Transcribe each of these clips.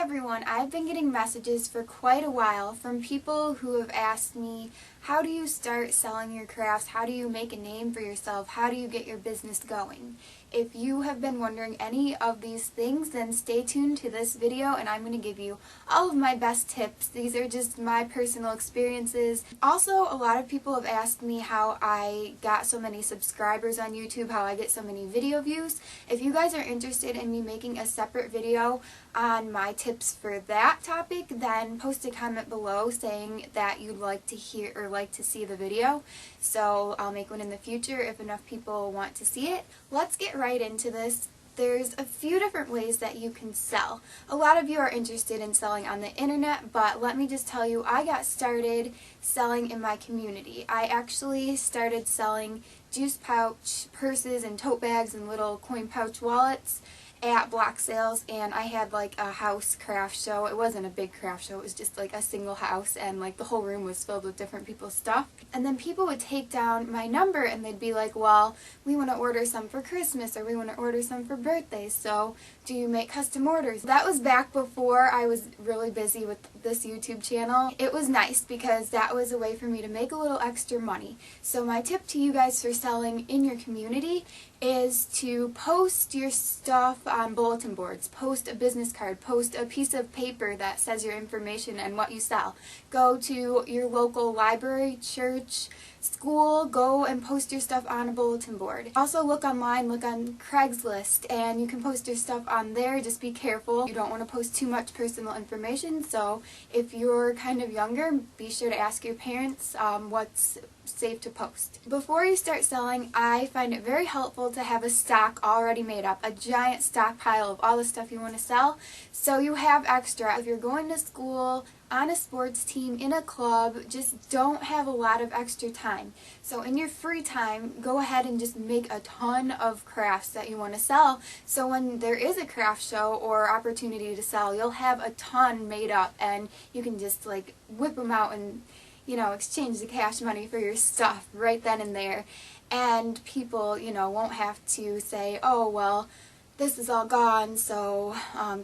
everyone, I've been getting messages for quite a while from people who have asked me, how do you start selling your crafts? How do you make a name for yourself? How do you get your business going? If you have been wondering any of these things, then stay tuned to this video and I'm going to give you all of my best tips. These are just my personal experiences. Also, a lot of people have asked me how I got so many subscribers on YouTube, how I get so many video views. If you guys are interested in me making a separate video on my tips for that topic, then post a comment below saying that you'd like to hear or like to see the video. So I'll make one in the future if enough people want to see it. Let's get right into this. There's a few different ways that you can sell. A lot of you are interested in selling on the internet, but let me just tell you, I got started selling in my community. I actually started selling juice pouch purses and tote bags and little coin pouch wallets at block sales, and I had like a house craft show. It wasn't a big craft show, it was just like a single house, and like the whole room was filled with different people's stuff. And then people would take down my number and they'd be like, well, we want to order some for Christmas, or we want to order some for birthdays, so do you make custom orders? That was back before I was really busy with this YouTube channel. It was nice because that was a way for me to make a little extra money. So my tip to you guys for selling in your community is to post your stuff on bulletin boards, post a business card, post a piece of paper that says your information and what you sell. Go to your local library, church, school, go and post your stuff on a bulletin board. Also look online, look on Craigslist, and you can post your stuff on there. Just be careful. You don't want to post too much personal information, so if you're kind of younger, be sure to ask your parents what's safe to post. Before you start selling, I find it very helpful to have a stock already made up, a giant stockpile of all the stuff you want to sell, so you have extra. If you're going to school, on a sports team, in a club, just don't have a lot of extra time. So in your free time, go ahead and just make a ton of crafts that you want to sell, so when there is a craft show or opportunity to sell, you'll have a ton made up and you can just like whip them out and, you know, exchange the cash money for your stuff right then and there. And people, you know, won't have to say, oh, well, this is all gone, so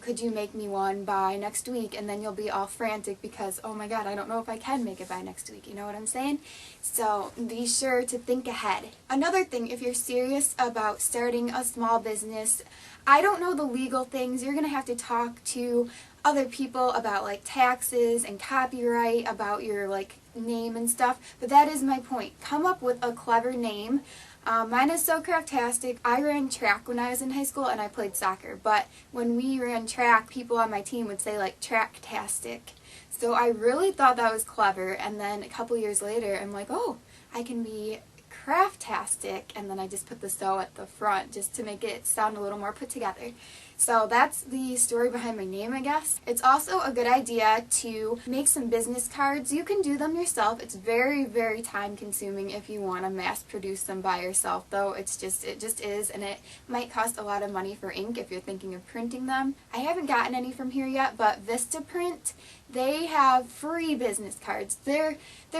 could you make me one by next week? And then you'll be all frantic because, oh my god, I don't know if I can make it by next week, you know what I'm saying? So be sure to think ahead. Another thing, if you're serious about starting a small business, I don't know the legal things. You're going to have to talk to other people about like taxes and copyright, about your like name and stuff, but that is my point. Come up with a clever name. Mine is SoCraftastic. I ran track when I was in high school and I played soccer, but when we ran track, people on my team would say like Tracktastic. So I really thought that was clever, and then a couple years later I'm like, oh, I can be Craftastic, and then I just put the so at the front just to make it sound a little more put together. So that's the story behind my name, I guess. It's also a good idea to make some business cards. You can do them yourself. It's very, very time consuming if you want to mass produce them by yourself, though it just is, and it might cost a lot of money for ink if you're thinking of printing them. I haven't gotten any from here yet, but Vistaprint, they have free business cards. They're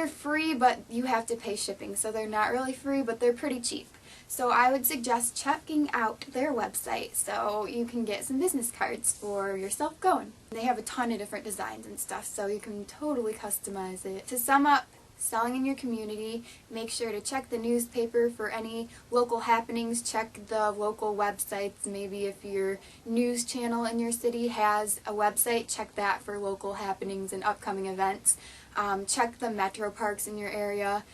free, but you have to pay shipping, so they're not really free, but they're pretty cheap. So I would suggest checking out their website so you can get some business cards for yourself going. They have a ton of different designs and stuff, so you can totally customize it. To sum up, selling in your community, make sure to check the newspaper for any local happenings, check the local websites. Maybe if your news channel in your city has a website, check that for local happenings and upcoming events. Check the metro parks in your area.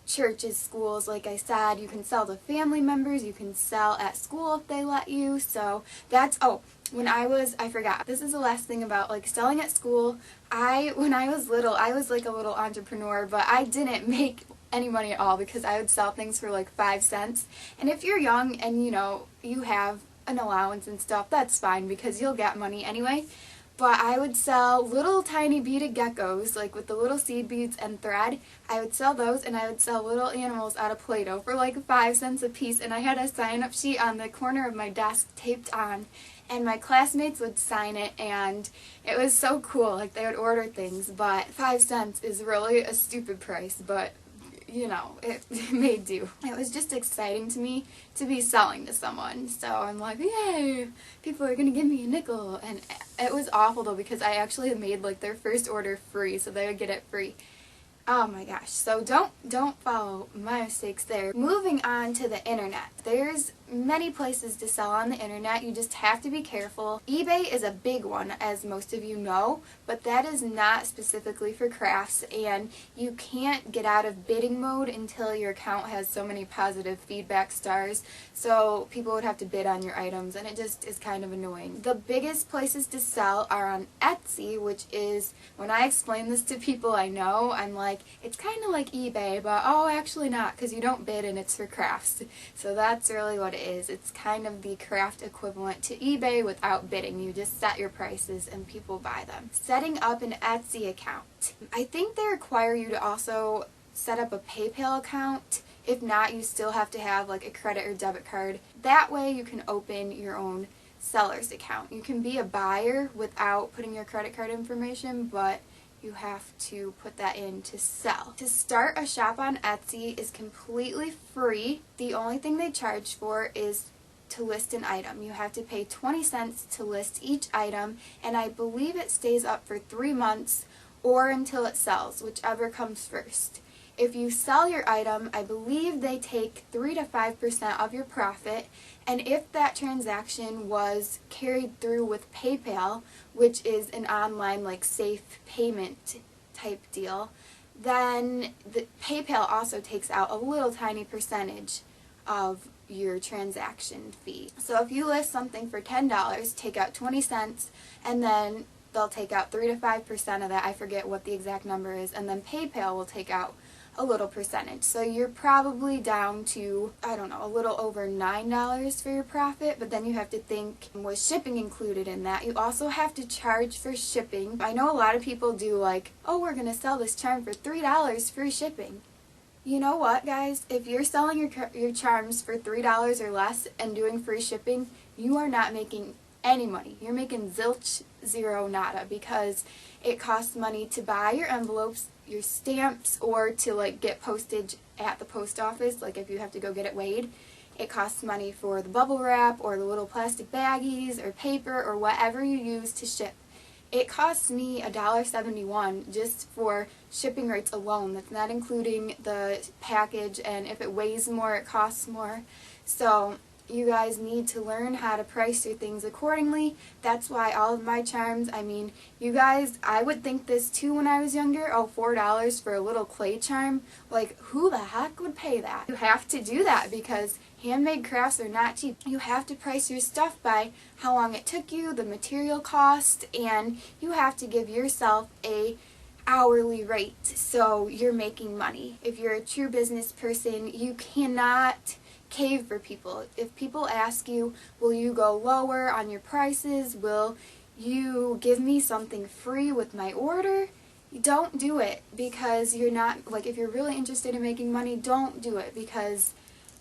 Churches, schools, like I said, you can sell to family members, you can sell at school if they let you. So that's, oh, I forgot, this is the last thing about like selling at school. When I was little, I was like a little entrepreneur, but I didn't make any money at all because I would sell things for like 5 cents. And if you're young and you know, you have an allowance and stuff, that's fine because you'll get money anyway. But I would sell little tiny beaded geckos, like with the little seed beads and thread. I would sell those, and I would sell little animals out of Play-Doh for like 5 cents a piece, and I had a sign-up sheet on the corner of my desk taped on, and my classmates would sign it, and it was so cool. Like, they would order things, but 5 cents is really a stupid price, but you know, it made do. It was just exciting to me to be selling to someone. So I'm like, yay, people are gonna give me a nickel. And it was awful though, because I actually made like their first order free, so they would get it free. Oh my gosh, so don't follow my mistakes there. Moving on to the internet. There's many places to sell on the internet, you just have to be careful. eBay is a big one, as most of you know, but that is not specifically for crafts, and you can't get out of bidding mode until your account has so many positive feedback stars, so people would have to bid on your items, and it just is kind of annoying. The biggest places to sell are on Etsy, which is, when I explain this to people I know, I'm like, it's kind of like eBay, but oh, actually not, because you don't bid and it's for crafts. So that's really what it is. It's kind of the craft equivalent to eBay without bidding. You just set your prices and people buy them. Setting up an Etsy account. I think they require you to also set up a PayPal account. If not, you still have to have like a credit or debit card. That way you can open your own seller's account. You can be a buyer without putting your credit card information, but you have to put that in to sell. To start a shop on Etsy is completely free. The only thing they charge for is to list an item. You have to pay 20 cents to list each item, and I believe it stays up for 3 months or until it sells, whichever comes first. If you sell your item, I believe they take 3 to 5% of your profit, and if that transaction was carried through with PayPal, which is an online like safe payment type deal, then the PayPal also takes out a little tiny percentage of your transaction fee. So if you list something for $10, take out 20 cents, and then they'll take out 3 to 5% of that. I forget what the exact number is, and then PayPal will take out a little percentage. So you're probably down to, I don't know, a little over $9 for your profit, but then you have to think, was shipping included in that? You also have to charge for shipping. I know a lot of people do like, oh, we're going to sell this charm for $3, free shipping. You know what, guys? If you're selling your charms for $3 or less and doing free shipping, you are not making any money. You're making zilch, zero, nada, because it costs money to buy your envelopes, your stamps, or to like get postage at the post office, like if you have to go get it weighed. It costs money for the bubble wrap or the little plastic baggies or paper or whatever you use to ship. It costs me $1.71 just for shipping rates alone. That's not including the package, and if it weighs more, it costs more. So you guys need to learn how to price your things accordingly. That's why all of my charms, I mean, you guys, I would think this too when I was younger. Oh, $4 for a little clay charm? Like, who the heck would pay that? You have to do that because handmade crafts are not cheap. You have to price your stuff by how long it took you, the material cost, and you have to give yourself a hourly rate so you're making money. If you're a true business person, you cannot cave for people. If people ask you, will you go lower on your prices? Will you give me something free with my order? Don't do it, because you're not, like, if you're really interested in making money, don't do it, because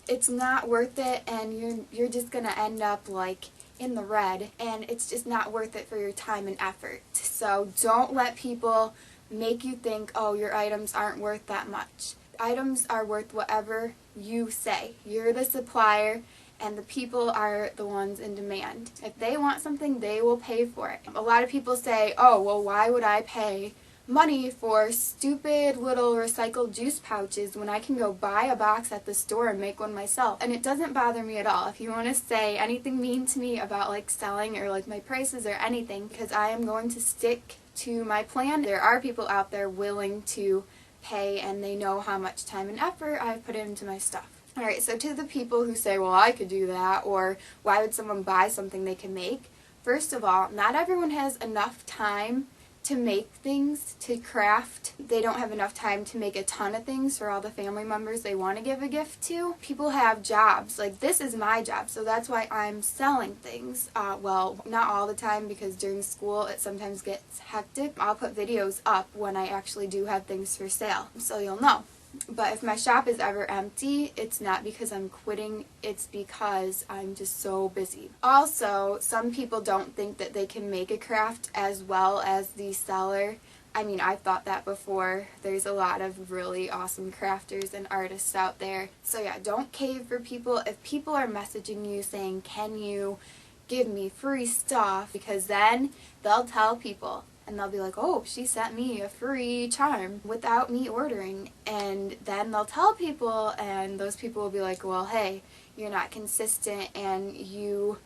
it's not worth it, and you're just gonna end up like in the red, and it's just not worth it for your time and effort. So don't let people make you think, oh, your items aren't worth that much. Items are worth whatever you say. You're the supplier, and the people are the ones in demand. If they want something, they will pay for it. A lot of people say, oh, well, why would I pay money for stupid little recycled juice pouches when I can go buy a box at the store and make one myself? And it doesn't bother me at all. If you want to say anything mean to me about like selling or like my prices or anything, because I am going to stick to my plan. There are people out there willing to pay, and they know how much time and effort I've put into my stuff. Alright, so to the people who say, well, I could do that, or why would someone buy something they can make? First of all, not everyone has enough time to make things, to craft. They don't have enough time to make a ton of things for all the family members they want to give a gift to. People have jobs. Like, this is my job, so that's why I'm selling things. Well, not all the time, because during school it sometimes gets hectic. I'll put videos up when I actually do have things for sale, so you'll know. But if my shop is ever empty, it's not because I'm quitting, it's because I'm just so busy. Also, some people don't think that they can make a craft as well as the seller. I mean, I've thought that before. There's a lot of really awesome crafters and artists out there. So yeah, don't cave for people. If people are messaging you saying, can you give me free stuff, because then they'll tell people and they'll be like, oh, she sent me a free charm without me ordering, and then they'll tell people, and those people will be like, well, hey, you're not consistent and you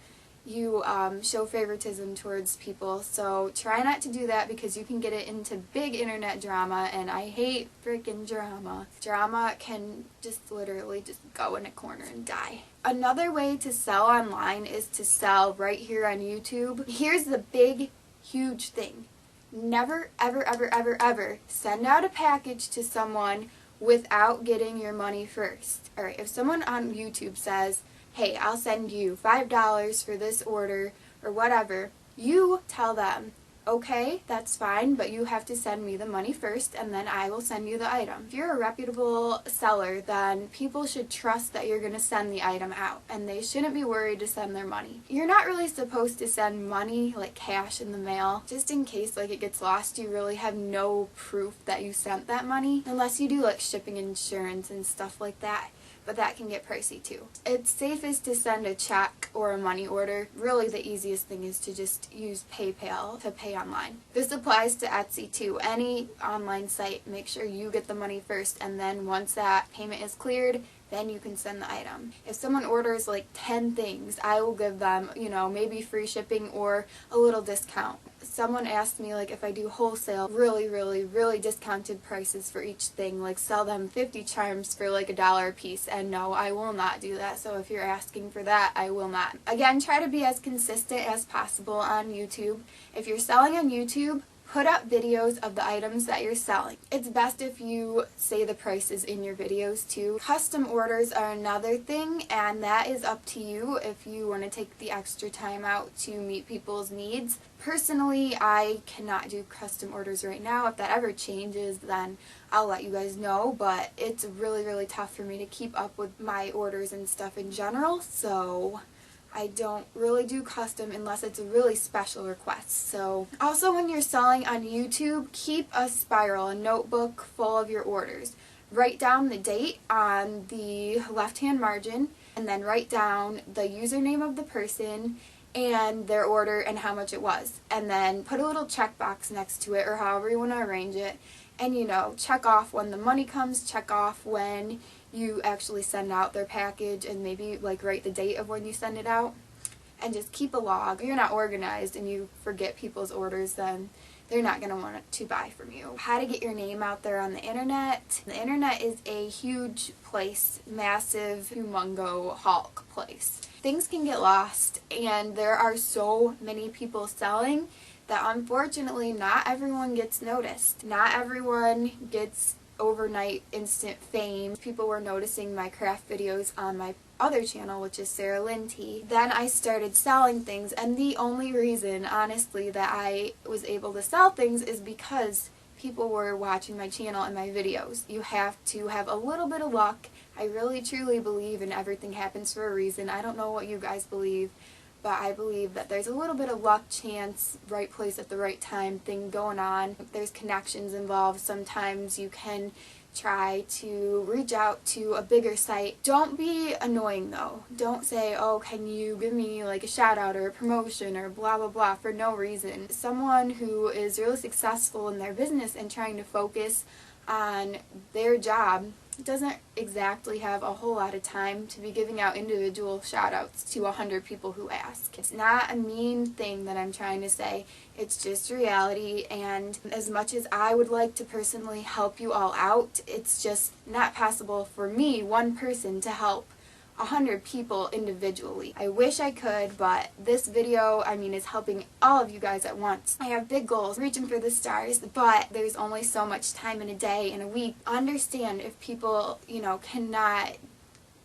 show favoritism towards people. So try not to do that, because you can get it into big internet drama, and I hate freaking drama. Drama can just literally just go in a corner and die. Another way to sell online is to sell right here on YouTube. Here's the big, huge thing. Never, ever, ever, ever, ever send out a package to someone without getting your money first. Alright, if someone on YouTube says, hey, I'll send you $5 for this order or whatever, you tell them, okay, that's fine, but you have to send me the money first and then I will send you the item. If you're a reputable seller, then people should trust that you're going to send the item out, and they shouldn't be worried to send their money. You're not really supposed to send money, like cash, in the mail, just in case like it gets lost. You really have no proof that you sent that money, unless you do like shipping insurance and stuff like that. But that can get pricey too. It's safest to send a check or a money order. Really, the easiest thing is to just use PayPal to pay online. This applies to Etsy too. Any online site, make sure you get the money first, and then once that payment is cleared, then you can send the item. If someone orders like 10 things, I will give them, maybe free shipping or a little discount. Someone asked me like if I do wholesale, really discounted prices for each thing, like sell them 50 charms for like $1 a piece, and no, I will not do that. So if you're asking for that, I will not. Again, try to be as consistent as possible on YouTube. If you're selling on YouTube, put up videos of the items that you're selling. It's best if you say the prices in your videos too. Custom orders are another thing, and that is up to you if you want to take the extra time out to meet people's needs. Personally, I cannot do custom orders right now. If that ever changes, then I'll let you guys know, but it's really tough for me to keep up with my orders and stuff in general, so I don't really do custom unless it's a really special request. So also, when you're selling on YouTube, keep a spiral, a notebook full of your orders. Write down the date on the left-hand margin, and then write down the username of the person and their order and how much it was. And then put a little checkbox next to it, or however you want to arrange it. And check off when the money comes, check off when you actually send out their package, and maybe like write the date of when you send it out, and just keep a log. If you're not organized and you forget people's orders, then they're not going to want to buy from you. How to get your name out there on the internet. The internet is a huge place, massive, humongo, Hulk place. Things can get lost, and there are so many people selling that unfortunately not everyone gets noticed. Not everyone gets overnight instant fame. People were noticing my craft videos on my other channel, which is Sarah Lynn T. Then I started selling things, and the only reason, honestly, that I was able to sell things is because people were watching my channel and my videos. You have to have a little bit of luck. I really truly believe in everything happens for a reason. I don't know what you guys believe, but I believe that there's a little bit of luck, chance, right place at the right time thing going on. There's connections involved. Sometimes you can try to reach out to a bigger site. Don't be annoying though. Don't say, oh, can you give me like a shout out or a promotion or blah blah blah for no reason. Someone who is really successful in their business and trying to focus on their job doesn't exactly have a whole lot of time to be giving out individual shout outs to 100 people who ask. It's not a mean thing that I'm trying to say, it's just reality, and as much as I would like to personally help you all out, it's just not possible for me, one person, to help 100 people individually. I wish I could, but this video, is helping all of you guys at once. I have big goals, reaching for the stars, but there's only so much time in a day, in a week. Understand if people, cannot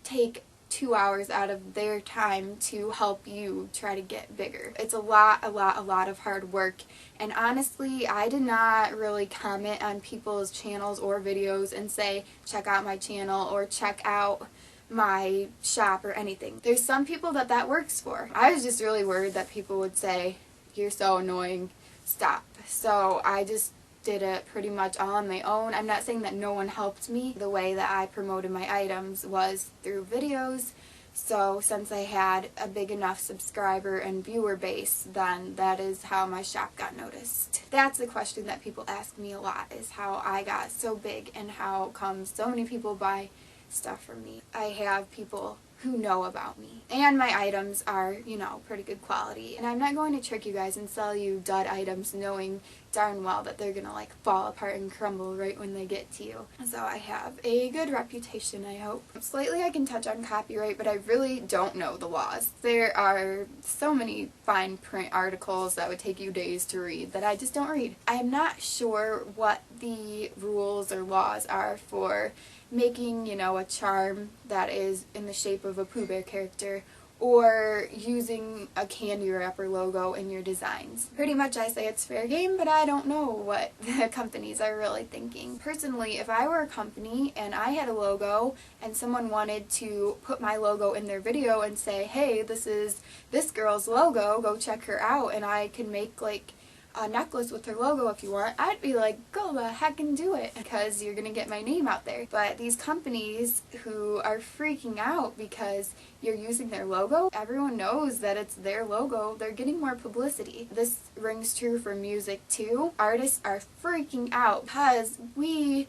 take 2 hours out of their time to help you try to get bigger. It's a lot of hard work, and honestly, I did not really comment on people's channels or videos and say, check out my channel or check out my shop or anything. There's some people that works for. I was just really worried that people would say, you're so annoying, stop. So I just did it pretty much all on my own. I'm not saying that no one helped me. The way that I promoted my items was through videos. So since I had a big enough subscriber and viewer base, then that is how my shop got noticed. That's the question that people ask me a lot, is how I got so big and how come so many people buy stuff from me. I have people who know about me. And my items are, you know, pretty good quality. And I'm not going to trick you guys and sell you dud items knowing darn well that they're gonna like fall apart and crumble right when they get to you. So I have a good reputation, I hope. Slightly I can touch on copyright, but I really don't know the laws. There are so many fine print articles that would take you days to read that I just don't read. I am not sure what the rules or laws are for making, you know, a charm that is in the shape of a Pooh Bear character, or using a candy wrapper logo in your designs. Pretty much I say it's fair game, but I don't know what the companies are really thinking. Personally, if I were a company and I had a logo and someone wanted to put my logo in their video and say, hey, this is this girl's logo, go check her out, and I can make like a necklace with her logo if you want, I'd be like, go the heck and do it, because you're gonna get my name out there. But these companies who are freaking out because you're using their logo, everyone knows that it's their logo, they're getting more publicity. This rings true for music too. Artists are freaking out because the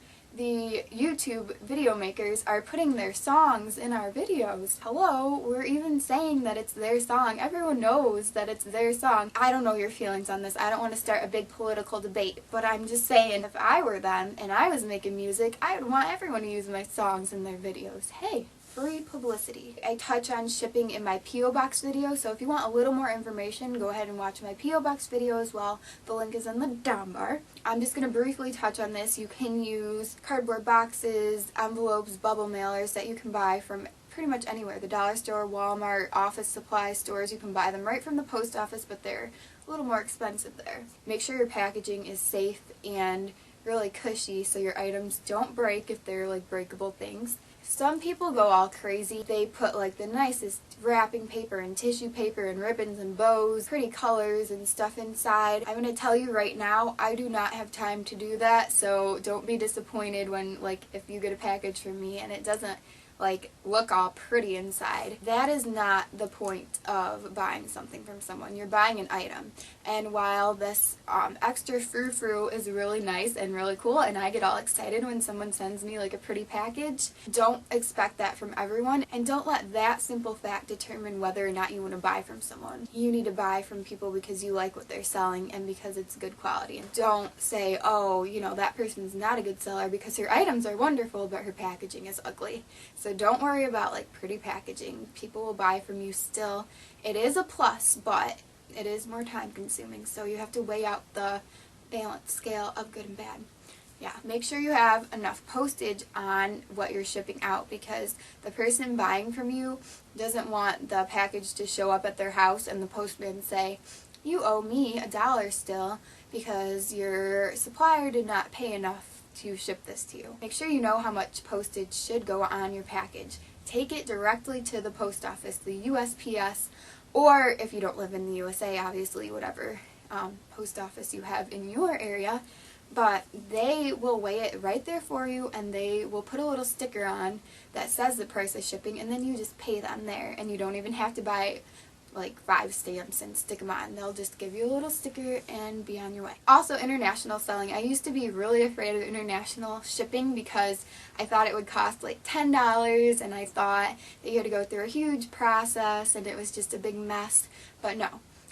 YouTube video makers are putting their songs in our videos. Hello, we're even saying that it's their song. Everyone knows that it's their song. I don't know your feelings on this. I don't want to start a big political debate, but I'm just saying, if I were them and I was making music, I would want everyone to use my songs in their videos. Hey, free publicity. I touch on shipping in my P.O. Box video, so if you want a little more information, go ahead and watch my P.O. Box video as well. The link is in the down bar. I'm just going to briefly touch on this. You can use cardboard boxes, envelopes, bubble mailers that you can buy from pretty much anywhere. The dollar store, Walmart, office supply stores, you can buy them right from the post office, but they're a little more expensive there. Make sure your packaging is safe and really cushy so your items don't break if they're like breakable things. Some people go all crazy. They put like the nicest wrapping paper and tissue paper and ribbons and bows, pretty colors and stuff inside. I'm going to tell you right now, I do not have time to do that, so don't be disappointed when, like, if you get a package from me and it doesn't like look all pretty inside. That is not the point of buying something from someone. You're buying an item. And while this extra frou-frou is really nice and really cool, and I get all excited when someone sends me like a pretty package, don't expect that from everyone, and don't let that simple fact determine whether or not you want to buy from someone. You need to buy from people because you like what they're selling and because it's good quality. And don't say, oh, you know, that person's not a good seller because her items are wonderful but her packaging is ugly. So don't worry about like pretty packaging. People will buy from you still. It is a plus, but it is more time consuming, so you have to weigh out the balance scale of good and bad. Yeah, make sure you have enough postage on what you're shipping out, because the person buying from you doesn't want the package to show up at their house and the postman say, you owe me $1 still because your supplier did not pay enough to ship this to you. Make sure you know how much postage should go on your package. Take it directly to the post office, the USPS, or if you don't live in the USA, obviously whatever post office you have in your area, but they will weigh it right there for you, and they will put a little sticker on that says the price of shipping, and then you just pay them there, and you don't even have to buy like 5 stamps and stick them on. They'll just give you a little sticker and be on your way. Also, international selling. I used to be really afraid of international shipping because I thought it would cost like $10, and I thought that you had to go through a huge process and it was just a big mess. But no,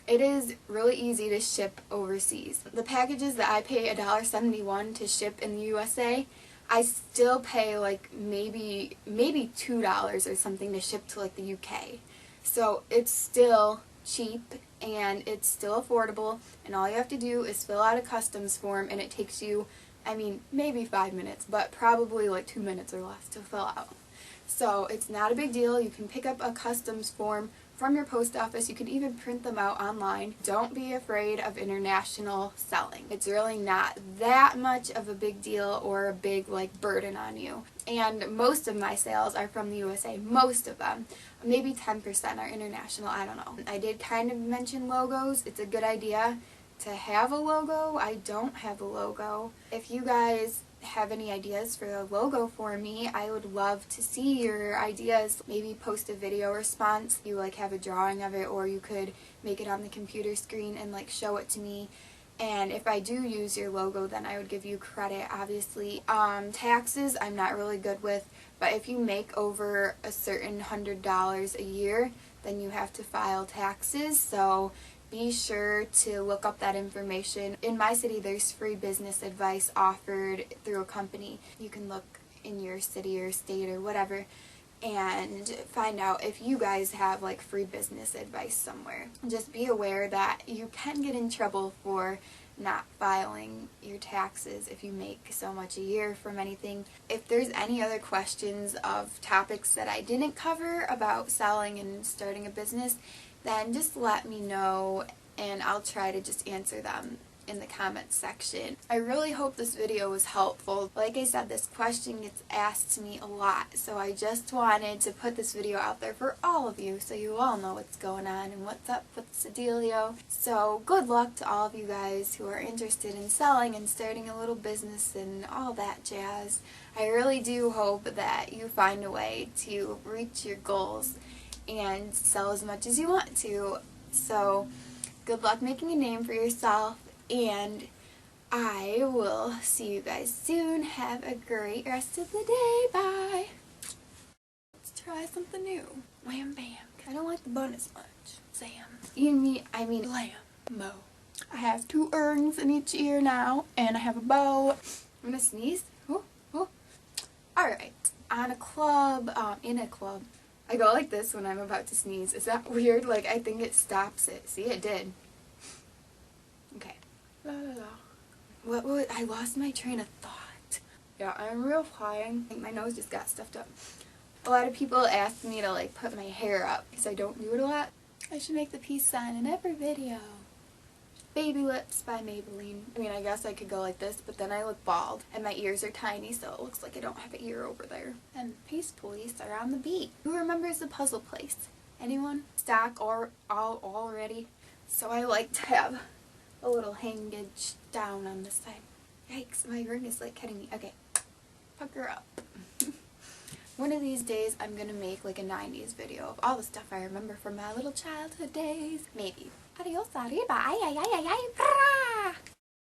it is really easy to ship overseas. The packages that I pay $1.71 to ship in the USA, I still pay like maybe $2 or something to ship to like the UK. So it's still cheap and it's still affordable, and all you have to do is fill out a customs form, and it takes you, I mean, maybe 5 minutes, but probably like 2 minutes or less to fill out. So it's not a big deal. You can pick up a customs form from your post office. You can even print them out online. Don't be afraid of international selling. It's really not that much of a big deal or a big like burden on you. And most of my sales are from the USA, most of them. Maybe 10% are international, I don't know. I did kind of mention logos. It's a good idea to have a logo. I don't have a logo. If you guys have any ideas for a logo for me, I would love to see your ideas. Maybe post a video response. You like have a drawing of it, or you could make it on the computer screen and like show it to me. And if I do use your logo, then I would give you credit, obviously. Taxes I'm not really good with, but if you make over a certain $100 a year, then you have to file taxes. So be sure to look up that information. In my city, there's free business advice offered through a company. You can look in your city or state or whatever and find out if you guys have like free business advice somewhere. Just be aware that you can get in trouble for not filing your taxes if you make so much a year from anything. If there's any other questions of topics that I didn't cover about selling and starting a business, then just let me know and I'll try to just answer them in the comments section. I really hope this video was helpful. Like I said, this question gets asked to me a lot, so I just wanted to put this video out there for all of you so you all know what's going on and what's up with the dealio. So good luck to all of you guys who are interested in selling and starting a little business and all that jazz. I really do hope that you find a way to reach your goals and sell as much as you want to. So good luck making a name for yourself, and I will see you guys soon. Have a great rest of the day. Bye. Let's try something new. Wham bam. I don't like the bun as much. Sam. I mean Lambo. I have 2 earrings in each ear now, and I have a bow. I'm gonna sneeze. Oh, oh. Alright. In a club, I go like this when I'm about to sneeze. Is that weird? Like, I think it stops it. See, it did. Okay. La la la. What, I lost my train of thought. Yeah, I'm real flying. I think my nose just got stuffed up. A lot of people ask me to, like, put my hair up because I don't do it a lot. I should make the peace sign in every video. Baby lips by Maybelline. I mean, I guess I could go like this, but then I look bald, and my ears are tiny, so it looks like I don't have an ear over there. And the peace police are on the beat. Who remembers the puzzle place? Anyone? Stock or already? So I like to have a little hangage down on this side. Yikes, my ring is like hitting me. Okay, pucker up. One of these days I'm gonna make like a 90s video of all the stuff I remember from my little childhood days. Maybe. Adios, arriba, ay, ay, ay, ay, ay, brah!